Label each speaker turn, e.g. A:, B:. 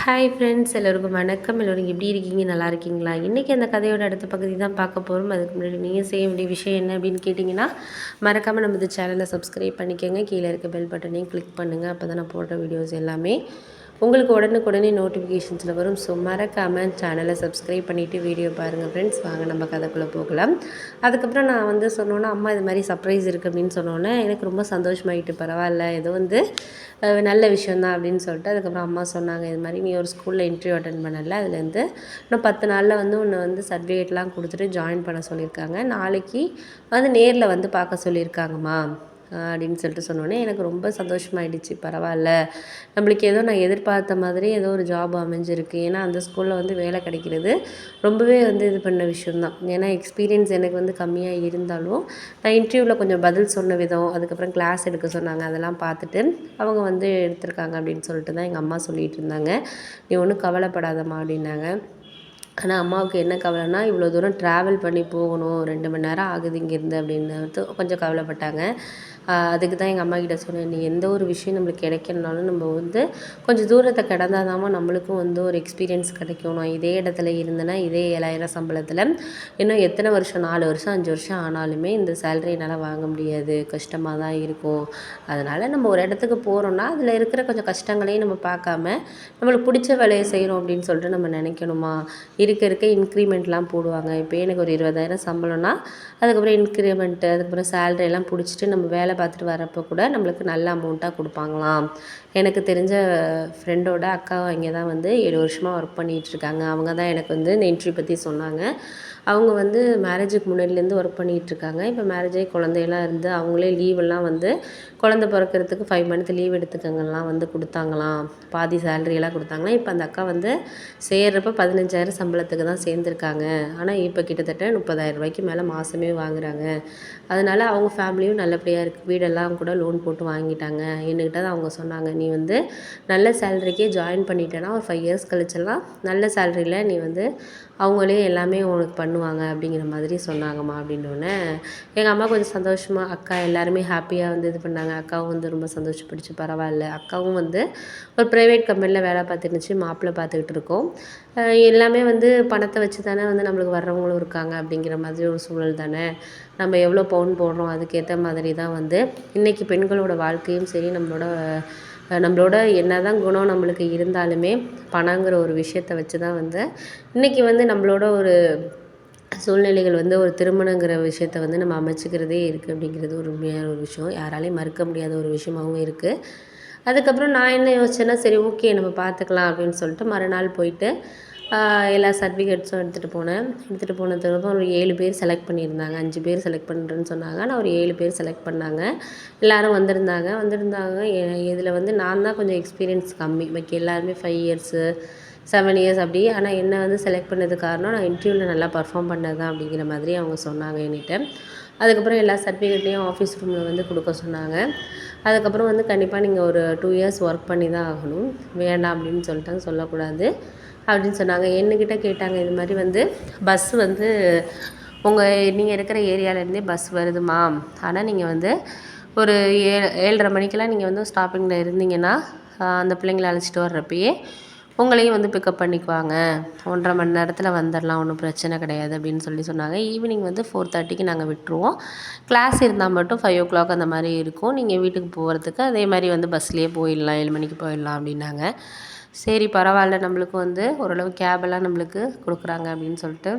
A: Hi friends, எல்லோருக்கும் வணக்கம். எல்லோரும் எப்படி இருக்கீங்க? நல்லா இருக்கீங்களா? இன்றைக்கி அந்த கதையோட அடுத்த பகுதி தான் பார்க்க போகிறோம். அதுக்கு முன்னாடி நீங்கள் செய்ய வேண்டிய விஷயம் என்ன அப்படின்னு கேட்டிங்கன்னா, மறக்காமல் நம்ம இந்த சேனலை சப்ஸ்கிரைப் பண்ணிக்கோங்க. கீழே இருக்க பெல் பட்டனையும் கிளிக் பண்ணுங்கள். அப்போ தான் நான் போடுற வீடியோஸ் எல்லாமே உங்களுக்கு உடனுக்குடனே நோட்டிஃபிகேஷன்ஸில் வரும். ஸோ மறக்காமல் சேனலை சப்ஸ்கிரைப் பண்ணிவிட்டு வீடியோ பாருங்கள் ஃப்ரெண்ட்ஸ். வாங்க நம்ம கதைக்குள்ளே போகலாம். அதுக்கப்புறம் நான் சொன்னோன்னே, அம்மா இது மாதிரி சர்ப்ரைஸ் இருக்குது அப்படின்னு சொன்னோன்னே எனக்கு ரொம்ப சந்தோஷமாயிட்டு. பரவாயில்ல, ஏதோ நல்ல விஷயந்தான் அப்படின்னு சொல்லிட்டு அதுக்கப்புறம் அம்மா சொன்னாங்க, இது மாதிரி நீ ஒரு ஸ்கூலில் இன்டர்வியூ அட்டன் பண்ணல, அதுலேருந்து இன்னும் 10 நாளில் உன்னை சர்டிஃபிகேட்லாம் கொடுத்துட்டு ஜாயின் பண்ண சொல்லியிருக்காங்க. நாளைக்கு நேரில் பார்க்க சொல்லியிருக்காங்கம்மா அப்படின்னு சொல்லிட்டு சொன்னோன்னே எனக்கு ரொம்ப சந்தோஷமாயிடுச்சு. பரவாயில்ல, நம்மளுக்கு ஏதோ நான் எதிர்பார்த்த மாதிரி ஏதோ ஒரு ஜாப் அமைஞ்சிருக்கு. ஏன்னா அந்த ஸ்கூலில் வேலை கிடைக்கிறது ரொம்பவே இது பண்ண விஷயந்தான். ஏன்னா எக்ஸ்பீரியன்ஸ் எனக்கு கம்மியாக இருந்தாலும் நான் இன்டர்வியூவில் கொஞ்சம் பதில் சொன்ன விதம், அதுக்கப்புறம் கிளாஸ் எடுக்க சொன்னாங்க, அதெல்லாம் பார்த்துட்டு அவங்க எடுத்திருக்காங்க அப்படின்னு சொல்லிட்டு தான் எங்கள் அம்மா சொல்லிகிட்டு இருந்தாங்க. நீ ஒன்றும் கவலைப்படாதம்மா அப்படின்னாங்க. ஆனால் அம்மாவுக்கு என்ன கவலைன்னா, இவ்வளோ தூரம் ட்ராவல் பண்ணி போகணும், 2 மணி நேரம் ஆகுது இங்கேருந்து அப்படின்னு கொஞ்சம் கவலைப்பட்டாங்க. அதுக்கு தான் எங்கள் அம்மாக்கிட்ட சொன்னேன், நீ எந்த ஒரு விஷயம் நம்மளுக்கு கிடைக்கணுனாலும் நம்ம கொஞ்சம் தூரத்தை கடந்தால் தாம்மா நம்மளுக்கும் ஒரு எக்ஸ்பீரியன்ஸ் கிடைக்கும். நான் இதே இடத்துல இருந்தேன்னா இதே 7,000 சம்பளத்தில் இன்னும் எத்தனை வருஷம், 4 வருஷம் 5 வருஷம் ஆனாலுமே இந்த சேலரி என்னால் வாங்க முடியாது, கஷ்டமாக தான் இருக்கும். அதனால் நம்ம ஒரு இடத்துக்கு போகிறோன்னா அதில் இருக்கிற கொஞ்சம் கஷ்டங்களையும் நம்ம பார்க்காம நம்மளுக்கு பிடிச்ச வேலையை செய்கிறோம் அப்படின்னு சொல்லிட்டு நம்ம நினைக்கணுமா. இருக்க இன்க்ரிமெண்ட்லாம் போடுவாங்க. இப்போ எனக்கு ஒரு 20,000 சம்பளம்னா அதுக்கப்புறம் இன்க்ரிமெண்ட்டு, அதுக்கப்புறம் சேலரி எல்லாம் பிடிச்சிட்டு நம்ம வேலை பார்த்துட்டு வரப்போ கூட நம்மளுக்கு நல்ல அமௌண்ட்டாக கொடுப்பாங்களாம். எனக்கு தெரிஞ்ச ஃப்ரெண்டோட அக்கா இங்கே தான் 7 வருஷமாக ஒர்க் பண்ணிகிட்ருக்காங்க. அவங்க தான் எனக்கு இந்த இன்டர்வியூ பற்றி சொன்னாங்க. அவங்க மேரேஜுக்கு முன்னாடிலேருந்து ஒர்க் பண்ணிகிட்ருக்காங்க. இப்போ மேரேஜ் ஆகி குழந்தையெல்லாம் இருந்து அவங்களே லீவெல்லாம் குழந்த பிறக்கிறதுக்கு 5 மந்த் லீவ் எடுத்துக்கங்கலாம் கொடுத்தாங்களாம். பாதி சேலரியெல்லாம் கொடுத்தாங்களாம். இப்போ அந்த அக்கா சேர்றப்ப 15,000 சம்பளத்துக்கு தான் சேர்ந்துருக்காங்க. ஆனால் இப்போ கிட்டத்தட்ட 30,000 ரூபாய்க்கு மேலே மாதமே வாங்குறாங்க. அதனால் அவங்க ஃபேமிலியும் நல்லபடியாக இருக்குது. வீடெல்லாம் கூட லோன் போட்டு வாங்கிட்டாங்க. என்கிட்ட தான் அவங்க சொன்னாங்க, நீ நல்ல சேலரிக்கே ஜாயின் பண்ணிட்டேன்னா ஒரு 5 இயர்ஸ் கழிச்செல்லாம் நல்ல சேலரியில் நீ அவங்களே எல்லாமே உனக்கு பண்ணுவாங்க அப்படிங்கிற மாதிரி சொன்னாங்கம்மா. அப்படின்னோடனே எங்கள் அம்மா கொஞ்சம் சந்தோஷமாக, அக்கா எல்லாருமே ஹாப்பியாக இது பண்ணாங்க. அக்காவும் ரொம்ப சந்தோஷப்பட்டுச்சு. பரவாயில்ல, அக்காவும் ஒரு ப்ரைவேட் கம்பெனியில் வேலை பார்த்துருந்துச்சு, மாப்பிள்ளை பார்த்துக்கிட்டு இருக்கோம். எல்லாமே பணத்தை வச்சு தானே நம்மளுக்கு வர்றவங்களும் இருக்காங்க அப்படிங்கிற மாதிரி ஒரு சூழல் தானே. நம்ம எவ்வளோ பவுன் போடுறோம் அதுக்கேற்ற மாதிரி தான் இன்றைக்கி பெண்களோட வாழ்க்கையும் சரி, நம்மளோட என்ன தான் குணம் நம்மளுக்கு இருந்தாலுமே பணங்கிற ஒரு விஷயத்தை வச்சு தான் இன்றைக்கி நம்மளோட ஒரு சூழ்நிலைகள் ஒரு திருமணங்கிற விஷயத்தை நம்ம அமைச்சிக்கிறதே இருக்குது அப்படிங்கிறது ஒரு உண்மையான ஒரு விஷயம். யாராலையும் மறுக்க முடியாத ஒரு விஷயமாகவும் இருக்குது. அதுக்கப்புறம் நான் என்ன யோசிச்சேன்னா, சரி ஓகே நம்ம பார்த்துக்கலாம் அப்படின்னு சொல்லிட்டு மறுநாள் போயிட்டு எல்லா சர்டிஃபிகேட்ஸும் எடுத்துகிட்டு போனதுக்கப்புறம் ஒரு 7 பேர் செலக்ட் பண்ணியிருந்தாங்க. 5 பேர் செலக்ட் பண்ணுறேன்னு சொன்னாங்க. ஆனால் ஒரு 7 பேர் செலக்ட் பண்ணாங்க. எல்லோரும் வந்திருந்தாங்க. இதில் நான் தான் கொஞ்சம் எக்ஸ்பீரியன்ஸ் கம்மி. பாக்கி எல்லாருமே 5 இயர்ஸு 7 இயர்ஸ் அப்படி. ஆனால் என்னை செலக்ட் பண்ணதுக்கு காரணம் நான் இன்டர்வியூவில் நல்லா பர்ஃபார்ம் பண்ணது தான் அப்படிங்கிற மாதிரி அவங்க சொன்னாங்க என்கிட்ட. அதுக்கப்புறம் எல்லா சர்டிஃபிகேட்டையும் ஆஃபீஸ் ரூமில் கொடுக்க சொன்னாங்க. அதுக்கப்புறம் கண்டிப்பாக நீங்கள் ஒரு 2 இயர்ஸ் ஒர்க் பண்ணி தான் ஆகணும், வேண்டாம் அப்படின்னு சொல்லிட்டாங்க, சொல்லக்கூடாது அப்படின்னு சொன்னாங்க. என்கிட்ட கேட்டாங்க, இது மாதிரி பஸ் நீங்கள் இருக்கிற ஏரியாவிலேருந்தே பஸ் வருதுமா, ஆனால் நீங்கள் ஒரு 7:30 மணிக்கெல்லாம் நீங்கள் ஸ்டாப்பிங்கில் இருந்தீங்கன்னா அந்த பிள்ளைங்களை அழைச்சிட்டு வர்றப்பயே உங்களையும் பிக்கப் பண்ணிக்குவாங்க. 1.5 மணி நேரத்தில் வந்துடலாம், ஒன்றும் பிரச்சனை கிடையாது அப்படின்னு சொன்னாங்க. ஈவினிங் 4:30க்கு நாங்கள் விட்டுருவோம். கிளாஸ் இருந்தால் மட்டும் 5 o'clock அந்த மாதிரி இருக்கும். நீங்கள் வீட்டுக்கு போகிறதுக்கு அதே மாதிரி பஸ்லேயே போயிடலாம், 7 மணிக்கு போயிடலாம் அப்படின்னாங்க. சரி பரவாயில்ல, நம்மளுக்கு ஓரளவு கேபெல்லாம் நம்மளுக்கு கொடுக்குறாங்க அப்படின்னு சொல்லிட்டு